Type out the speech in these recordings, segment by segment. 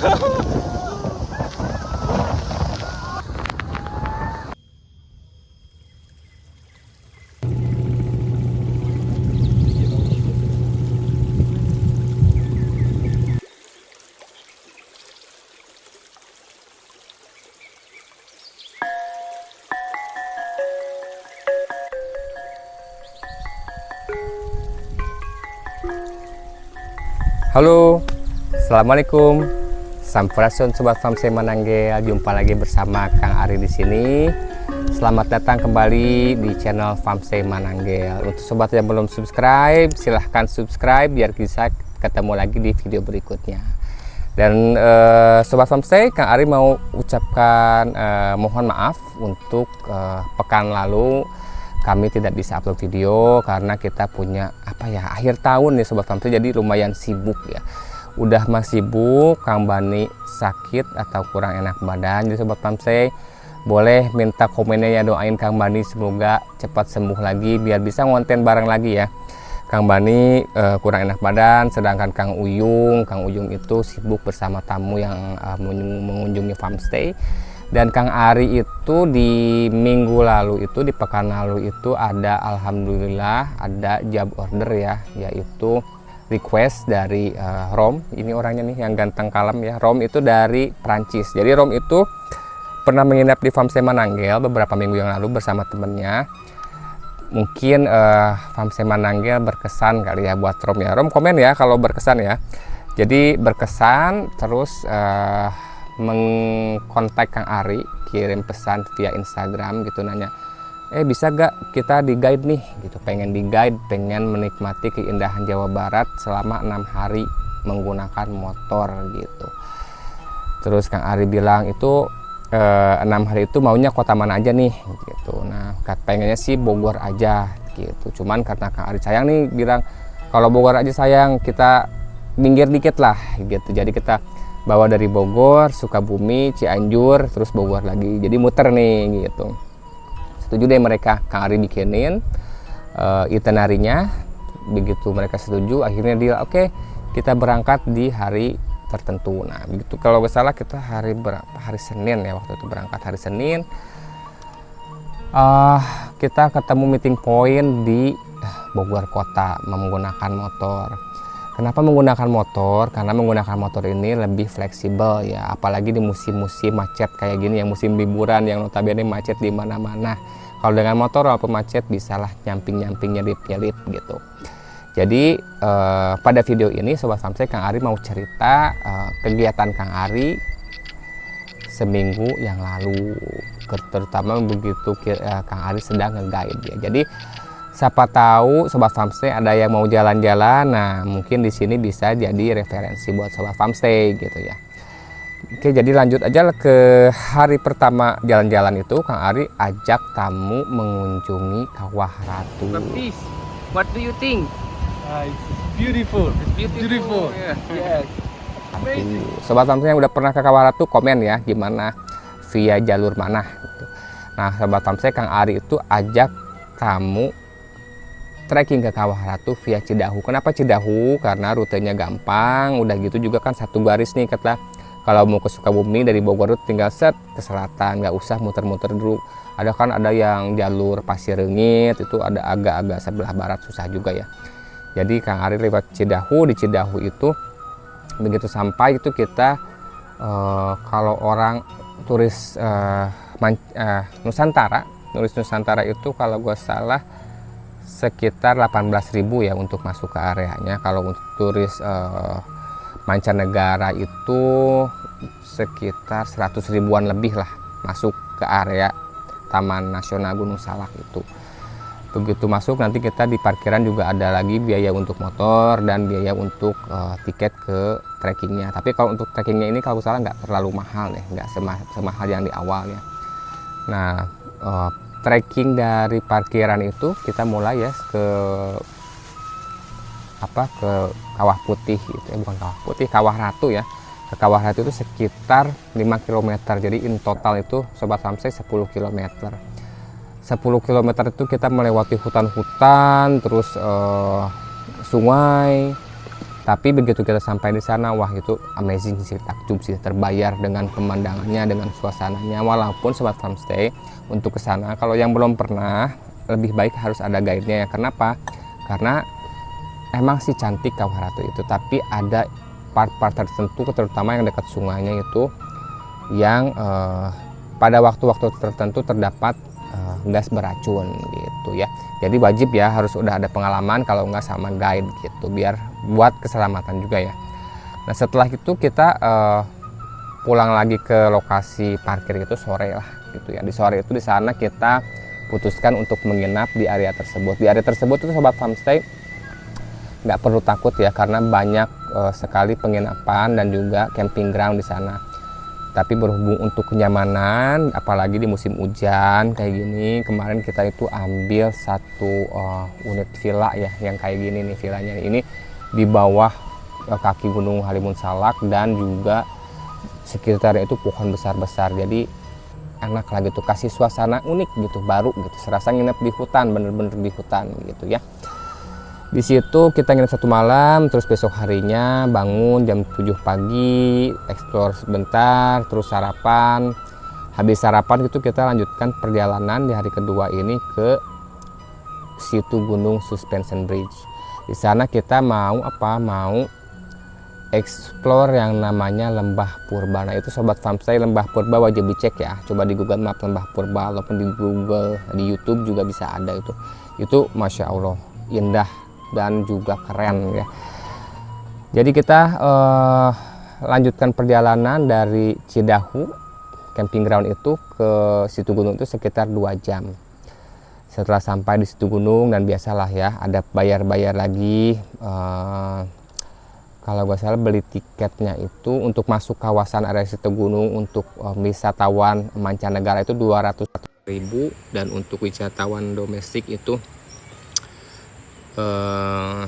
Halo, assalamualaikum, sampurasun sobat Famsey Mananggel. Jumpa lagi bersama Kang Ari di sini. Selamat datang kembali di channel Famsey Mananggel. Untuk sobat yang belum subscribe, silahkan subscribe biar bisa ketemu lagi di video berikutnya. Dan sobat Famsey, Kang Ari mau ucapkan mohon maaf untuk pekan lalu kami tidak bisa upload video karena kita punya akhir tahun nih sobat Famsey, jadi lumayan sibuk ya. Udah masih sibuk, Kang Bani sakit atau kurang enak badan. Jadi sobat Famsey boleh minta komennya ya, doain Kang Bani semoga cepat sembuh lagi biar bisa ngonten bareng lagi ya. Kang Bani kurang enak badan, sedangkan Kang Uyung itu sibuk bersama tamu yang mengunjungi Famsey. Dan Kang Ari itu di minggu lalu itu, di pekan lalu itu ada, alhamdulillah ada job order ya, yaitu request dari Rom. Ini orangnya nih yang ganteng kalem ya. Rom itu dari Prancis. Jadi Rom itu pernah menginap di Famsey Mananggel beberapa minggu yang lalu bersama temennya. Mungkin Famsey Mananggel berkesan kali ya buat Rom ya. Rom komen ya kalau berkesan ya. Jadi berkesan, terus mengkontak Kang Ari, kirim pesan via Instagram gitu, nanya bisa gak kita di guide nih gitu, pengen di guide, pengen menikmati keindahan Jawa Barat selama 6 hari menggunakan motor gitu. Terus Kang Ari bilang itu 6 hari itu maunya kota mana aja nih gitu. Nah pengennya sih Bogor aja gitu, cuman karena Kang Ari sayang nih bilang kalau Bogor aja sayang, kita minggir dikit lah gitu. Jadi kita bawa dari Bogor, Sukabumi, Cianjur, terus Bogor lagi. Jadi muter nih gitu. Setuju deh mereka, Kang Ari bikinin itinerary-nya. Begitu mereka setuju, akhirnya dia oke, kita berangkat di hari tertentu. Nah begitu, kalau nggak salah kita hari berapa? Hari Senin ya, waktu itu berangkat hari Senin. Kita ketemu meeting point di Bogor kota menggunakan motor. Kenapa menggunakan motor? Karena menggunakan motor ini lebih fleksibel ya, apalagi di musim-musim macet kayak gini, yang musim liburan yang notabene macet di mana-mana. Kalau dengan motor walaupun macet bisalah nyamping-nyamping, nyelip-nyelip gitu. Jadi pada video ini sobat Famsey, Kang Ari mau cerita kegiatan Kang Ari seminggu yang lalu, terutama begitu Kang Ari sedang nge-guide ya. Jadi siapa tahu sobat Famsey ada yang mau jalan-jalan, nah mungkin di sini bisa jadi referensi buat sobat Famsey gitu ya. Oke, jadi lanjut aja ke hari pertama jalan-jalan itu, Kang Ari ajak tamu mengunjungi Kawah Ratu. Baptis, what do you think? It's beautiful. It's beautiful. Yeah. Yes. Amazing. Sobat Famsey yang udah pernah ke Kawah Ratu komen ya, gimana, via jalur mana gitu. Nah sobat Famsey, Kang Ari itu ajak tamu trekking ke Kawah Ratu via Cidahu. Kenapa Cidahu? Karena rutenya gampang, udah gitu juga kan satu garis nih, kata kalau mau ke Sukabumi dari Bogor itu tinggal set ke selatan, nggak usah muter-muter dulu. Ada yang jalur Pasir Rengit, itu ada agak-agak sebelah barat, susah juga ya. Jadi Kang Ari lewat Cidahu. Di Cidahu itu begitu sampai itu kita kalau orang turis Nusantara itu kalau gue salah sekitar 18.000 ya untuk masuk ke areanya. Kalau untuk turis mancanegara itu sekitar 100 ribuan lebih lah masuk ke area Taman Nasional Gunung Salak itu. Begitu masuk nanti kita di parkiran juga ada lagi biaya untuk motor dan biaya untuk tiket ke trekkingnya. Tapi kalau untuk trekkingnya ini kalau salah nggak terlalu mahal ya, nggak semahal yang di awal ya. Nah trekking dari parkiran itu kita mulai ya ke Kawah Putih gitu ya, bukan Kawah Putih, Kawah Ratu ya. Ke Kawah Ratu itu sekitar 5 km. Jadi in total itu sobat Famsey 10 km. 10 km itu kita melewati hutan-hutan, terus sungai, Tapi begitu kita sampai di sana, wah itu amazing sih, takjub sih, terbayar dengan pemandangannya, dengan suasananya. Walaupun sobat farmstay untuk ke sana kalau yang belum pernah, lebih baik harus ada guide-nya ya. Kenapa? Karena emang sih cantik Kawah Ratu itu, tapi ada part-part tertentu, terutama yang dekat sungainya itu, yang pada waktu-waktu tertentu terdapat gas beracun gitu ya. Jadi wajib ya harus udah ada pengalaman, kalau nggak sama guide gitu, biar buat keselamatan juga ya. Nah setelah itu kita pulang lagi ke lokasi parkir itu sore lah gitu ya. Di sore itu di sana kita putuskan untuk menginap di area tersebut. Di area tersebut itu sobat farmstay nggak perlu takut ya, karena banyak sekali penginapan dan juga camping ground di sana. Tapi berhubung untuk kenyamanan, apalagi di musim hujan kayak gini, kemarin kita itu ambil satu unit villa ya, yang kayak gini nih villanya. Ini di bawah kaki Gunung Halimun Salak, dan juga sekitarnya itu pohon besar-besar. Jadi enak lah gitu, kasih suasana unik gitu, baru gitu, serasa nginep di hutan, bener-bener di hutan gitu ya. Di situ kita nginep 1 malam, terus besok harinya bangun jam 7 pagi, explore sebentar, terus sarapan. Habis sarapan itu kita lanjutkan perjalanan di hari kedua ini ke situ Gunung Suspension Bridge. Di sana kita mau explore yang namanya Lembah Purba. Nah itu sobat farmstay, Lembah Purba wajib dicek ya. Coba di Google Map Lembah Purba, ataupun di Google, di YouTube juga bisa ada itu. Itu Masya Allah indah dan juga keren ya. Jadi kita lanjutkan perjalanan dari Cidahu camping ground itu ke situ gunung itu sekitar 2 jam. Setelah sampai di situ gunung, dan biasalah ya ada bayar-bayar lagi, kalau gak salah beli tiketnya itu untuk masuk kawasan area situ gunung untuk wisatawan mancanegara itu 200.000, dan untuk wisatawan domestik itu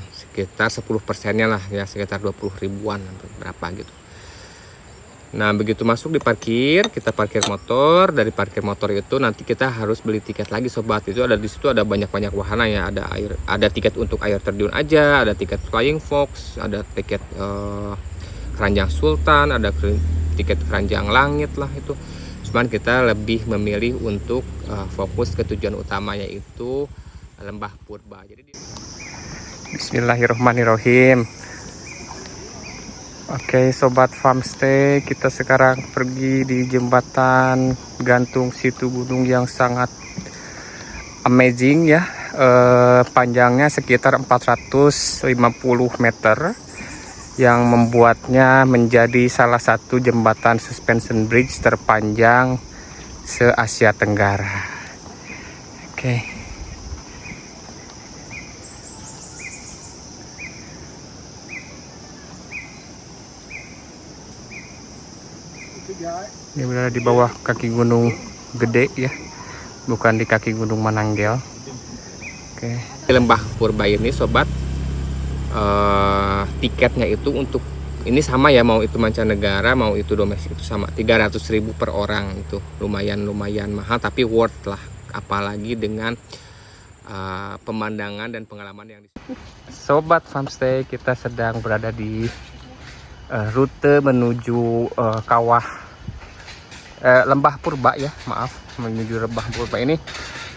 sekitar 10%-nya lah ya, sekitar 20 ribuan berapa gitu. Nah begitu masuk di parkir, kita parkir motor. Dari parkir motor itu nanti kita harus beli tiket lagi sobat. Itu ada di situ ada banyak wahana ya, ada tiket untuk air terjun aja, ada tiket flying fox, ada tiket keranjang sultan, ada tiket keranjang langit lah itu. Cuman kita lebih memilih untuk fokus ke tujuan utama, yaitu Lembah Purba. Jadi Bismillahirrahmanirrahim. Oke sobat farmstay, kita sekarang pergi di jembatan gantung situ gunung yang sangat amazing ya. Panjangnya sekitar 450 meter, yang membuatnya menjadi salah satu jembatan suspension bridge terpanjang se-Asia Tenggara. Oke. Ini berada di bawah kaki gunung gede ya, bukan di kaki gunung Mananggel. Oke. Di Lembah Purba ini sobat, tiketnya itu untuk ini sama ya, mau itu mancanegara mau itu domestik itu sama, 300.000 per orang. Itu lumayan mahal, tapi worth lah, apalagi dengan pemandangan dan pengalaman yang di sobat farmstay. Kita sedang berada di rute menuju Lembah Purba ya, maaf, menuju Lembah Purba ini.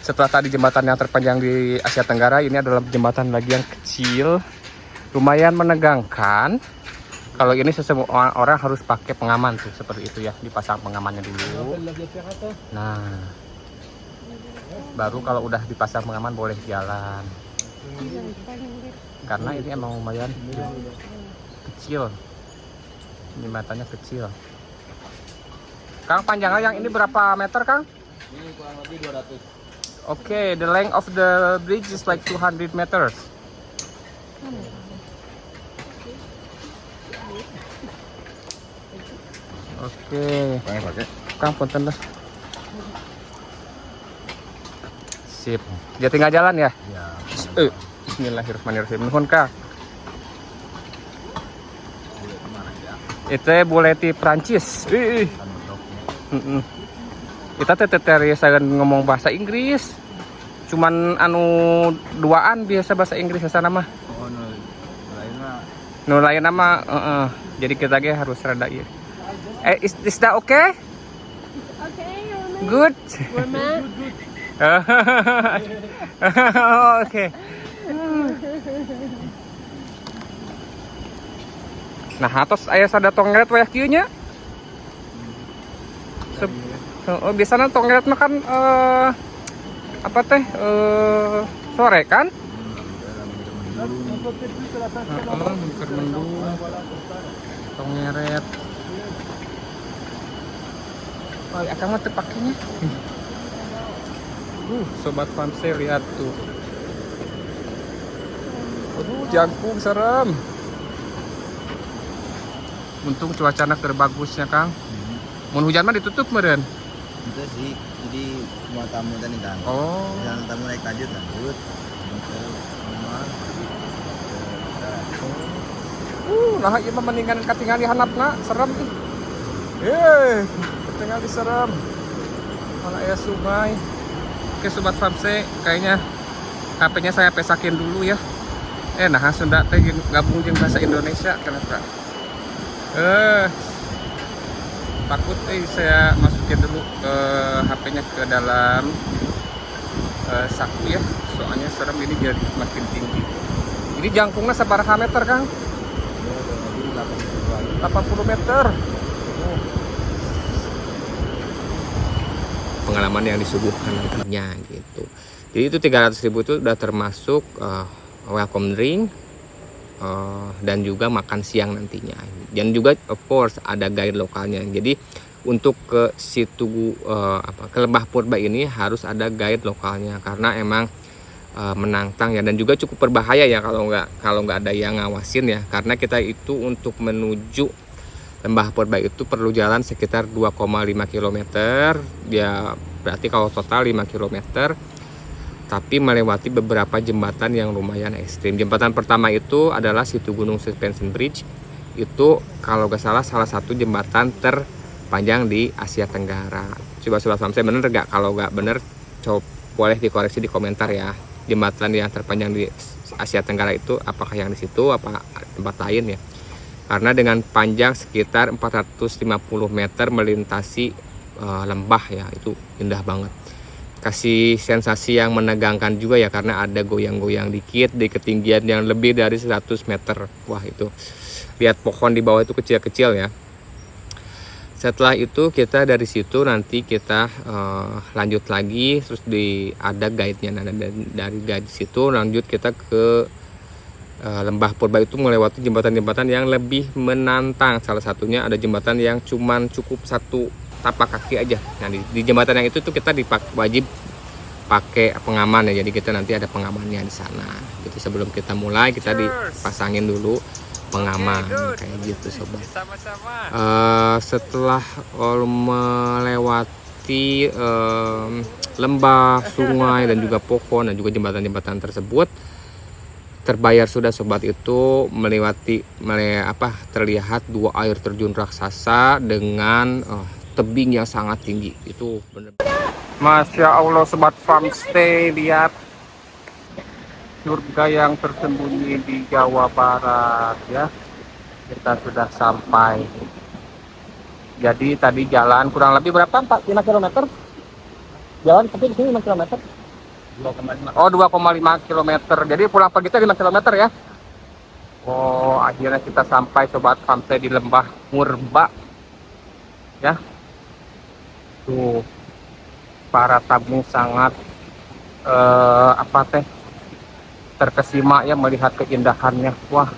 Setelah tadi jembatan yang terpanjang di Asia Tenggara, ini adalah jembatan lagi yang kecil, lumayan menegangkan. Kalau ini semua orang harus pakai pengaman tuh, seperti itu ya, dipasang pengamannya dulu. Nah, baru kalau udah dipasang pengaman boleh jalan. Karena ini emang lumayan kecil, jembatannya kecil. Kang, panjangnya yang ini berapa meter, Kang? Ini kurang lebih 200. Okay, the length of the bridge is like 200 meters. Oke. Kang, punten dah. Sip. Dia tinggal jalan ya? Ya. Bismillahirrahmanirrahim. Nuhun, Kang. Itu buleti Prancis. Kita teteri saya ngomong bahasa Inggris. Cuman anu duaan biasa bahasa Inggris sana mah. Oh no, lain mah Nu lain nama jadi kita ge harus rada ieu. Is that okay? Okay, Good. Roman. Oke. Nah, atos aya sada tongret wayah kieu nya. Biasana tongret mah kan apa teh sore kan? Mungker mendung. Tongret. Oh, akang mah teu pakenya. Sobat Famse lihat tuh. Aduh, jangkung serem. Untung cuacana keur bagusnya, Kang. Mun hujan mah ditutup meureun. Itu sih, jadi semua tamu tadi kan. Oh. Yang tamu naik lanjut. Nah ieu mah mendingan katingali handapna, serem ih. Katingali serem. Mana aya sungai. Oke Sobat Famse, kayaknya HP-nya saya pesakin dulu ya. Nah Sunda teh gabung jeung bahasa Indonesia kenapa? Takut saya masukin dulu ke HP-nya ke dalam saku ya. Soalnya serem ini jadi makin tinggi. Ini jangkungnya sabaraha meter, Kang? 80 meter. Pengalaman yang disuguhkan nantinya gitu. Jadi itu 300.000 itu udah termasuk welcome drink dan juga makan siang nantinya. Dan juga of course ada guide lokalnya. Jadi untuk ke situ ke Lembah Purba ini harus ada guide lokalnya karena emang menantang ya dan juga cukup berbahaya ya kalau nggak ada yang ngawasin ya, karena kita itu untuk menuju Lembah Purba itu perlu jalan sekitar 2,5 km ya, berarti kalau total 5 km, tapi melewati beberapa jembatan yang lumayan ekstrim. Jembatan pertama itu adalah Situ Gunung Suspension Bridge, itu kalau nggak salah satu jembatan terpanjang di Asia Tenggara. Coba Sobat Famse bener nggak? Kalau nggak bener coba boleh dikoreksi di komentar ya. Jembatan yang terpanjang di Asia Tenggara itu apakah yang di situ apa tempat lain ya? Karena dengan panjang sekitar 450 meter melintasi lembah ya, itu indah banget. Kasih sensasi yang menegangkan juga ya, karena ada goyang-goyang dikit di ketinggian yang lebih dari 100 meter. Wah itu, lihat pohon di bawah itu kecil-kecil ya. Setelah itu kita dari situ nanti kita lanjut lagi, terus ada guide-nya. Nah, dari guide situ lanjut kita ke Lembah Purba itu melewati jembatan-jembatan yang lebih menantang. Salah satunya ada jembatan yang cuman cukup satu tapak kaki aja. Nah di jembatan yang itu tuh kita wajib pakai pengaman ya. Jadi kita nanti ada pengamannya di sana. Jadi sebelum kita mulai kita dipasangin dulu pengaman kayak gitu sobat. Setelah melewati lembah, sungai dan juga pohon dan juga jembatan-jembatan tersebut, terbayar sudah sobat, itu terlihat dua air terjun raksasa dengan tebing yang sangat tinggi. Itu bener. Masya Allah sobat Famse, lihat surga yang tersembunyi di Jawa Barat ya. Kita sudah sampai. Jadi tadi jalan kurang lebih berapa? 5 km? Jalan tapi di sini 5 km. 2,5. Oh, 2,5 km. Jadi pulang pergi itu 5 km ya. Oh, akhirnya kita sampai sobat Famse di Lembah Purba. Ya. Tuh. Para tamu sangat terkesima ya melihat keindahannya. Wah,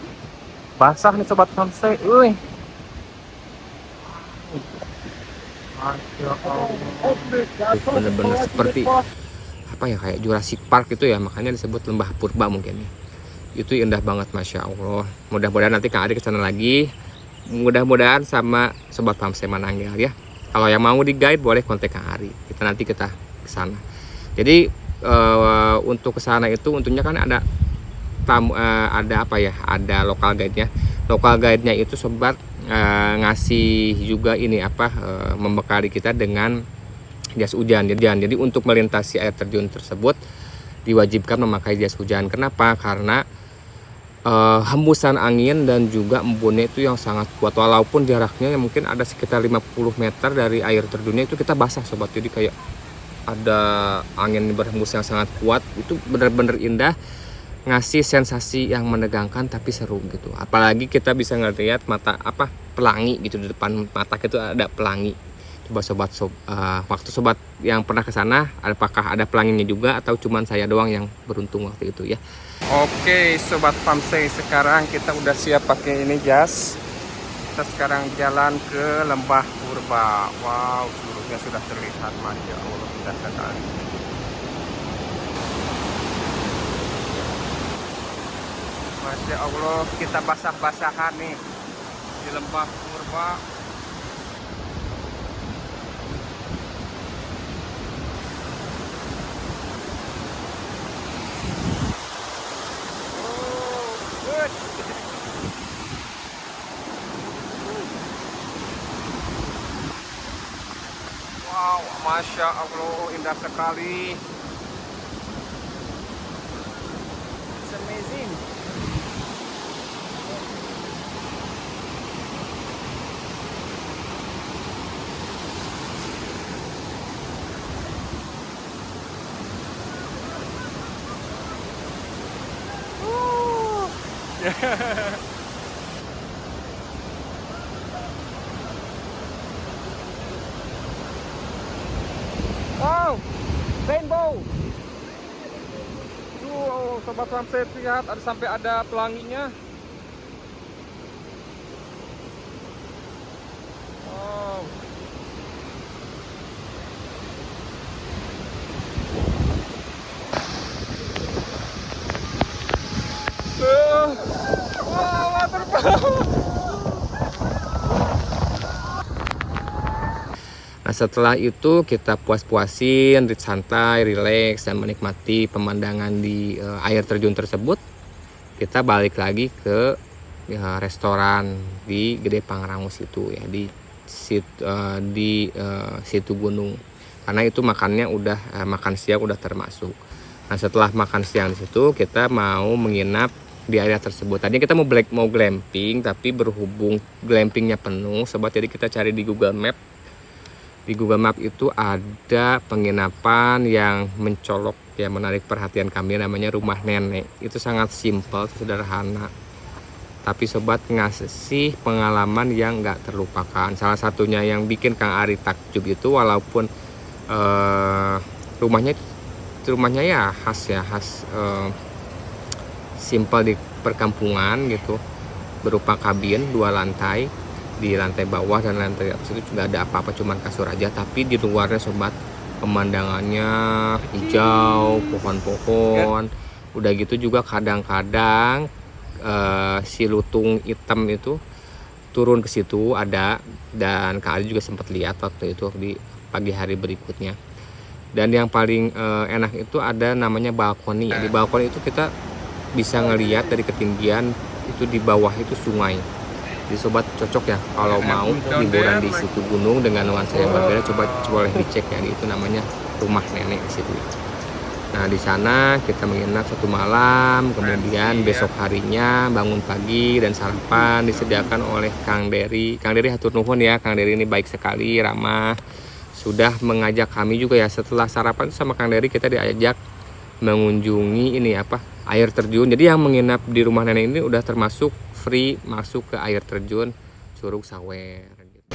basah nih sobat Famse. Bener-bener seperti kayak Jurassic Park itu ya, makanya disebut Lembah Purba mungkin ya. Itu indah banget, Masya Allah. Mudah-mudahan nanti Kang Ari kesana lagi, mudah-mudahan sama sobat Famse Mananggel ya. Kalau yang mau di guide boleh kontak Kang Ari, nanti kita kesana. Jadi untuk kesana itu untungnya kan ada ada lokal guide-nya. Lokal guide-nya itu sobat ngasih juga membekali kita dengan jas hujan. Jadi untuk melintasi air terjun tersebut diwajibkan memakai jas hujan. Kenapa? Karena hembusan angin dan juga embunnya itu yang sangat kuat, walaupun jaraknya yang mungkin ada sekitar 50 meter dari air terjunnya itu kita basah sobat. Jadi kayak ada angin berhembus yang sangat kuat, itu benar-benar indah, ngasih sensasi yang menegangkan tapi seru gitu. Apalagi kita bisa ngelihat pelangi gitu, di depan mata kita ada pelangi. Coba sobat, waktu sobat yang pernah ke sana, apakah ada pelanginya juga atau cuman saya doang yang beruntung waktu itu ya. Oke sobat Famsey, sekarang kita udah siap pakai ini jas. Kita sekarang jalan ke Lembah Purba. Wow, curugnya sudah terlihat, masya Allah, indah sekali. Masya Allah, kita basah-basahan nih di Lembah Purba. Wow, masya Allah, indah sekali. It's amazing. Wow, rainbow. Tuh, sobat Famsey, lihat ada sampai ada pelanginya. Wow. Wow, waterfall. Nah setelah itu kita puas-puasin, santai, relax, dan menikmati pemandangan di air terjun tersebut. Kita balik lagi ke restoran di Gede Pangrango situ ya, di situ gunung. Karena itu makannya udah makan siang udah termasuk. Nah setelah makan siang di situ kita mau menginap di area tersebut. Tadinya kita mau glamping, tapi berhubung glampingnya penuh sobat, jadi kita cari di Google Map. Di Google Map itu ada penginapan yang mencolok ya, menarik perhatian kami, namanya Rumah Nenek. Itu sangat simpel, sederhana, tapi sobat ngasih pengalaman yang gak terlupakan. Salah satunya yang bikin Kang Ari takjub itu, walaupun rumahnya ya khas simpel di perkampungan gitu, berupa kabin 2 lantai. Di lantai bawah dan lantai atas itu juga ada apa-apa, cuman kasur aja. Tapi di luarnya sobat, pemandangannya hijau, pohon-pohon. Udah gitu juga kadang-kadang si lutung hitam itu turun ke situ ada, dan Kak Ali juga sempat lihat waktu itu di pagi hari berikutnya. Dan yang paling enak itu ada namanya balkoni. Di balkoni itu kita bisa ngelihat dari ketinggian itu, di bawah itu sungai. Jadi sobat cocok ya kalau mau liburan di situ gunung dengan nuansa yang berbeda, coba boleh dicek ya, itu namanya Rumah Nenek di situ. Nah di sana kita menginap 1 malam, kemudian besok harinya bangun pagi dan sarapan disediakan oleh Kang Dery. Kang Dery hatur nuhun ya, Kang Dery ini baik sekali, ramah, sudah mengajak kami juga ya. Setelah sarapan sama Kang Dery kita diajak mengunjungi air terjun. Jadi yang menginap di Rumah Nenek ini udah termasuk free masuk ke air terjun Curug Sawer gitu.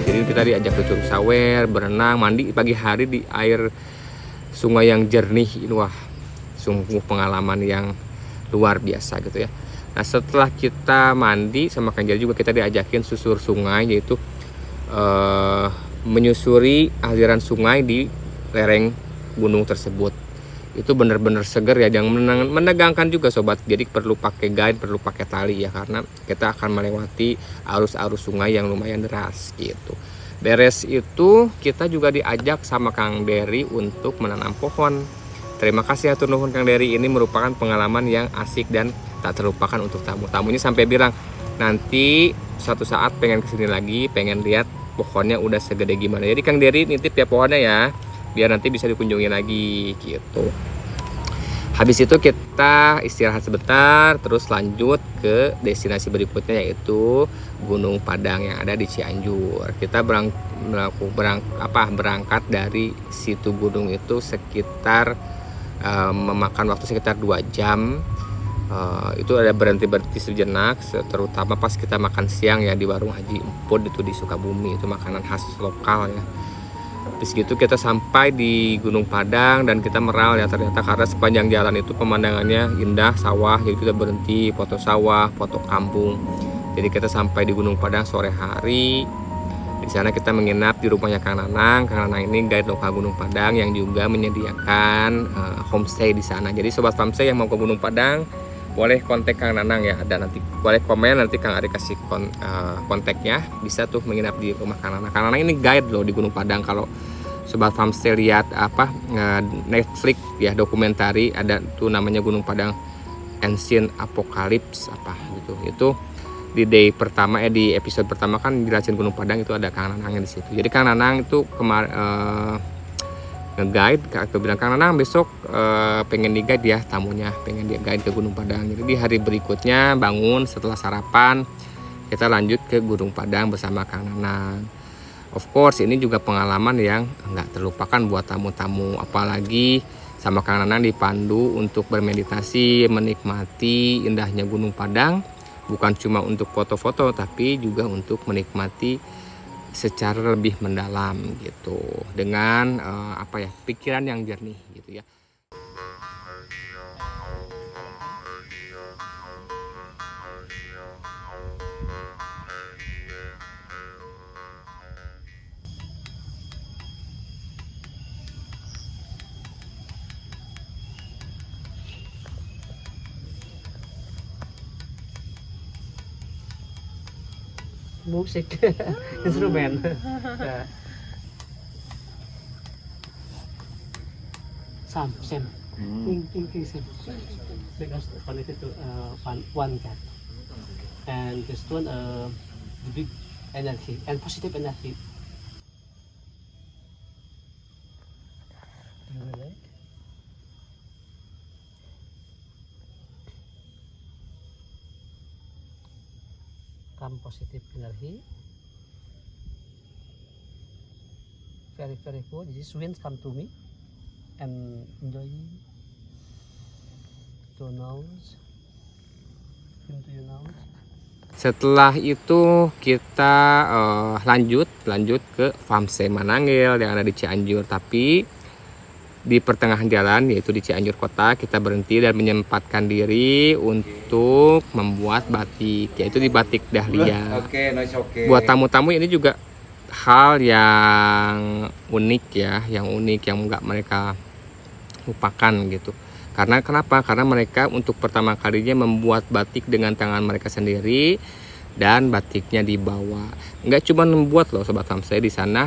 Jadi kita diajak ke Curug Sawer, berenang, mandi pagi hari di air sungai yang jernih. Ini wah, sungguh pengalaman yang luar biasa gitu ya. Nah setelah kita mandi sama Kang Jari juga kita diajakin susur sungai, yaitu menyusuri aliran sungai di lereng gunung tersebut. Itu benar-benar seger ya, yang menegangkan juga sobat. Jadi perlu pakai guide, perlu pakai tali ya, karena kita akan melewati arus-arus sungai yang lumayan deras gitu. Beres itu kita juga diajak sama Kang Dery untuk menanam pohon. Terima kasih atur nuhun Kang Dery, ini merupakan pengalaman yang asik dan tak terlupakan untuk tamu-tamunya, sampai bilang nanti suatu saat pengen kesini lagi, pengen lihat pohonnya udah segede gimana. Jadi Kang Dery nitip ya pohonnya ya, biar nanti bisa dikunjungi lagi gitu. Habis itu kita istirahat sebentar, terus lanjut ke destinasi berikutnya, yaitu Gunung Padang yang ada di Cianjur. Kita berangkat dari situ gunung itu sekitar memakan waktu sekitar 2 jam. Itu ada berhenti sejenak, terutama pas kita makan siang ya di warung Haji Emput itu di Sukabumi, itu makanan khas lokal ya. Habis gitu kita sampai di Gunung Padang dan kita meral ya, ternyata karena sepanjang jalan itu pemandangannya indah, sawah, jadi kita berhenti foto sawah, foto kampung. Jadi kita sampai di Gunung Padang sore hari. Di sana kita menginap di rumahnya Kang Nanang. Kang Nanang ini guide lokal Gunung Padang yang juga menyediakan homestay di sana. Jadi sobat Famstay yang mau ke Gunung Padang boleh kontak Kang Nanang ya, dan nanti boleh komen, nanti Kang Ari kasih kontaknya, bisa tuh menginap di rumah Kang Nanang. Kang Nanang ini guide loh di Gunung Padang. Kalau sobat Famstay lihat Netflix ya, dokumentari ada tuh namanya Gunung Padang Ancient Apocalypse apa gitu. Itu di day pertama di episode pertama kan jelasin Gunung Padang, itu ada Kang Nanang di situ. Jadi Kang Nanang itu nge-guide, aku bilang Kang Nanang besok pengen di-guide ya tamunya, pengen dia guide ke Gunung Padang. Jadi di hari berikutnya bangun setelah sarapan kita lanjut ke Gunung Padang bersama Kang Nanang. Of course ini juga pengalaman yang nggak terlupakan buat tamu-tamu, apalagi sama Kang Nanang dipandu untuk bermeditasi, menikmati indahnya Gunung Padang, bukan cuma untuk foto-foto tapi juga untuk menikmati secara lebih mendalam gitu, dengan pikiran yang jernih gitu ya. Musik instrumen. Same. Think same. Because connected to one cat, and this one the big energy and positive energy. Do you like? Come positive energy, very cool. This wind come to me and enjoying to nose into your nose. Setelah itu kita lanjut ke Famstay Mananggel yang ada di Cianjur, tapi di pertengahan jalan yaitu di Cianjur kota kita berhenti dan menyempatkan diri untuk membuat batik, yaitu di Batik Dahlia. Buat tamu-tamu ini juga hal yang unik ya, yang nggak mereka lupakan gitu. Karena kenapa? Karena mereka untuk pertama kalinya membuat batik dengan tangan mereka sendiri dan batiknya dibawa. Nggak cuma membuat loh sobat Famstay, di sana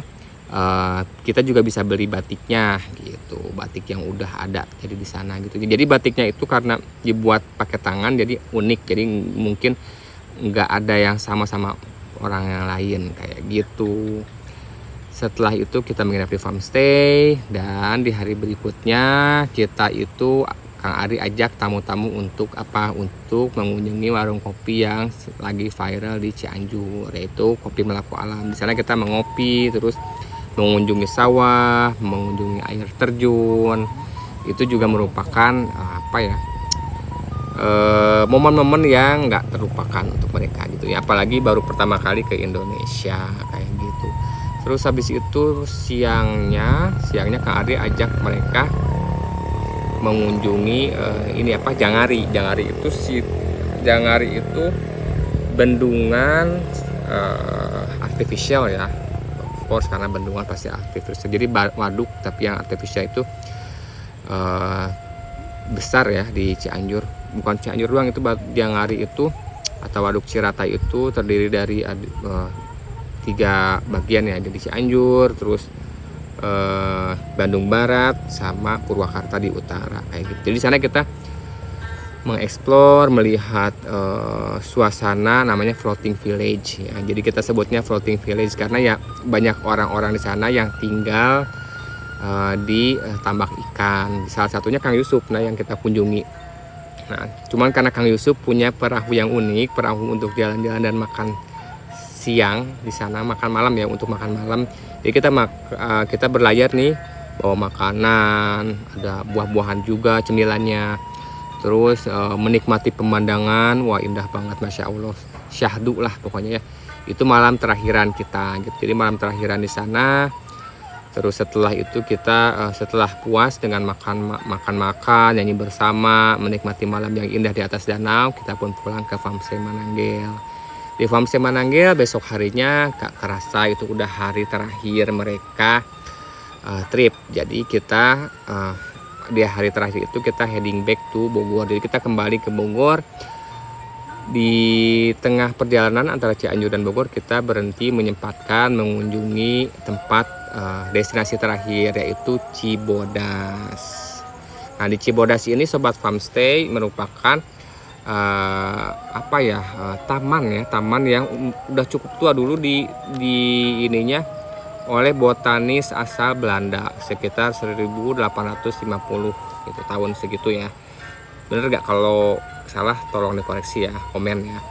kita juga bisa beli batiknya gitu, batik yang udah ada jadi di sana gitu. Jadi batiknya itu karena dibuat pakai tangan jadi unik, jadi mungkin nggak ada yang sama orang yang lain kayak gitu. Setelah itu kita menginap di farmstay, dan di hari berikutnya kita itu Kang Ari ajak tamu-tamu untuk apa? Untuk mengunjungi warung kopi yang lagi viral di Cianjur, yaitu Kopi Melaku Alam. Di sana kita mengopi, terus mengunjungi sawah, mengunjungi air terjun. Itu juga merupakan momen-momen yang nggak terlupakan untuk mereka gitu ya, apalagi baru pertama kali ke Indonesia kayak gitu. Terus habis itu siangnya Kang Ari ajak mereka mengunjungi Jangari. Jangari itu bendungan artificial ya, of course, karena bendungan pasti artificial. Jadi waduk tapi yang artificial itu besar ya di Cianjur. Bukan Cianjur doang, itu Jangari itu atau Waduk Cirata itu terdiri dari 3 bagian ya, jadi Cianjur, terus Bandung Barat, sama Purwakarta di utara kayak gitu. Jadi di sana kita mengeksplor, melihat suasana namanya floating village ya. Jadi kita sebutnya floating village karena ya banyak orang-orang di sana yang tinggal di tambak ikan. Salah satunya Kang Yusuf yang kita kunjungi. Nah, cuman karena Kang Yusuf punya perahu yang unik, perahu untuk jalan-jalan dan makan siang di sana, makan malam ya, untuk makan malam. Jadi kita berlayar nih, bawa makanan, ada buah-buahan juga cemilannya. Terus menikmati pemandangan, wah indah banget, masya Allah, syahdu lah pokoknya ya. Itu malam terakhiran kita gitu. Jadi malam terakhiran di sana. Terus setelah itu kita setelah puas dengan makan, nyanyi bersama, menikmati malam yang indah di atas danau, kita pun pulang ke Farmstay Mananggel. Di Farmstay Mananggel besok harinya gak kerasa itu udah hari terakhir mereka trip. Jadi kita di hari terakhir itu kita heading back to Bogor. Jadi kita kembali ke Bogor. Di tengah perjalanan antara Cianjur dan Bogor kita berhenti menyempatkan mengunjungi tempat destinasi terakhir, yaitu Cibodas. Nah, di Cibodas ini Sobat Farmstay merupakan taman yang udah cukup tua, dulu di ininya oleh botanis asal Belanda sekitar 1850 gitu, tahun segitu ya. Bener gak? Kalau salah tolong dikoreksi ya, komen ya.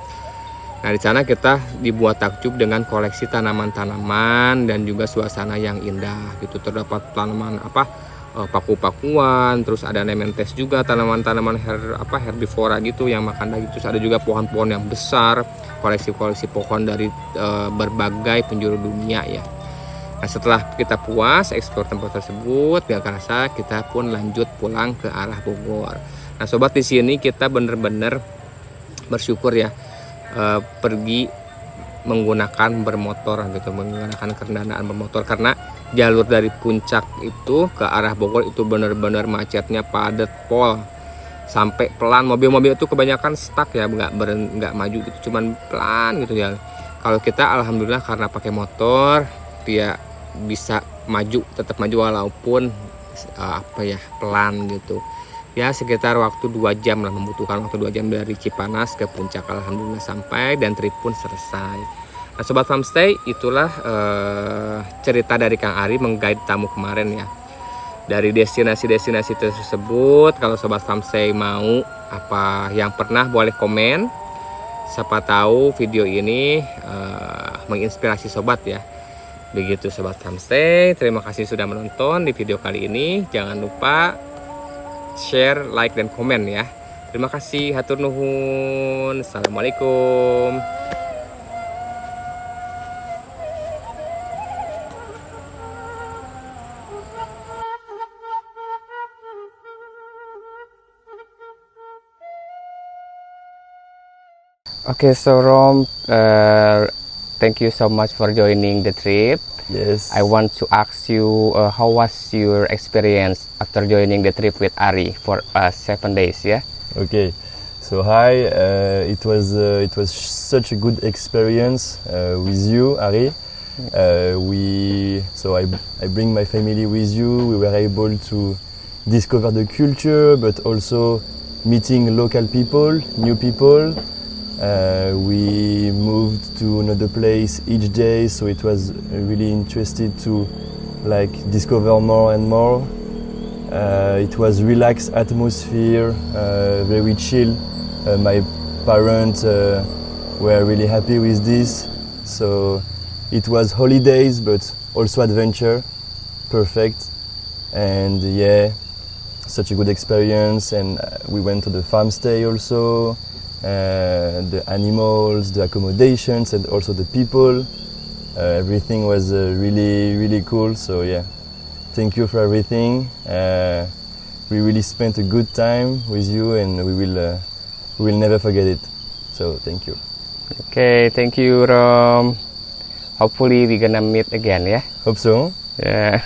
Nah, di sana kita dibuat takjub dengan koleksi tanaman-tanaman dan juga suasana yang indah gitu. Terdapat tanaman paku-pakuan, terus ada nementes juga, tanaman-tanaman herbivora gitu yang makan daging. Terus ada juga pohon-pohon yang besar, koleksi-koleksi pohon dari berbagai penjuru dunia ya. Nah, setelah kita puas eksplor tempat tersebut, gak kerasa kita pun lanjut pulang ke arah Bogor. Nah, sobat, di sini kita bener-bener bersyukur ya, pergi menggunakan bermotor gitu, menggunakan kendaraan bermotor, karena jalur dari puncak itu ke arah Bogor itu bener-bener macetnya padat pol, sampai pelan. Mobil-mobil itu kebanyakan stuck ya, nggak maju gitu, cuman pelan gitu ya. Kalau kita alhamdulillah karena pakai motor dia bisa maju, tetap maju walaupun pelan gitu ya. Sekitar waktu 2 jam lah, membutuhkan waktu 2 jam dari Cipanas ke puncak. Alhamdulillah sampai dan trip pun selesai. Nah, Sobat Farmstay, itulah cerita dari Kang Ari mengguide tamu kemarin ya, dari destinasi-destinasi tersebut. Kalau Sobat Farmstay mau apa yang pernah, boleh komen, siapa tahu video ini menginspirasi sobat ya. Begitu Sobat Farmstay, terima kasih sudah menonton di video kali ini. Jangan lupa share, like, dan komen ya. Terima kasih, hatur nuhun. Assalamualaikum. Okay, so Rom, thank you so much for joining the trip. Yes. I want to ask you, how was your experience after joining the trip with Ari for 7 days? Yeah. Okay. So hi. It was such a good experience with you, Ari. I bring my family with you. We were able to discover the culture, but also meeting local people, new people. We moved to another place each day, so it was really interesting to like discover more and more. It was relaxed atmosphere, very chill. My parents were really happy with this, so it was holidays but also adventure, perfect. And yeah, such a good experience. And we went to the farm stay also, the animals, the accommodations, and also the people. Everything was really cool. So yeah, thank you for everything. We really spent a good time with you, and we will never forget it. So thank you. Okay, thank you, Rom. Hopefully we gonna meet again, ya. Hope so. Yeah.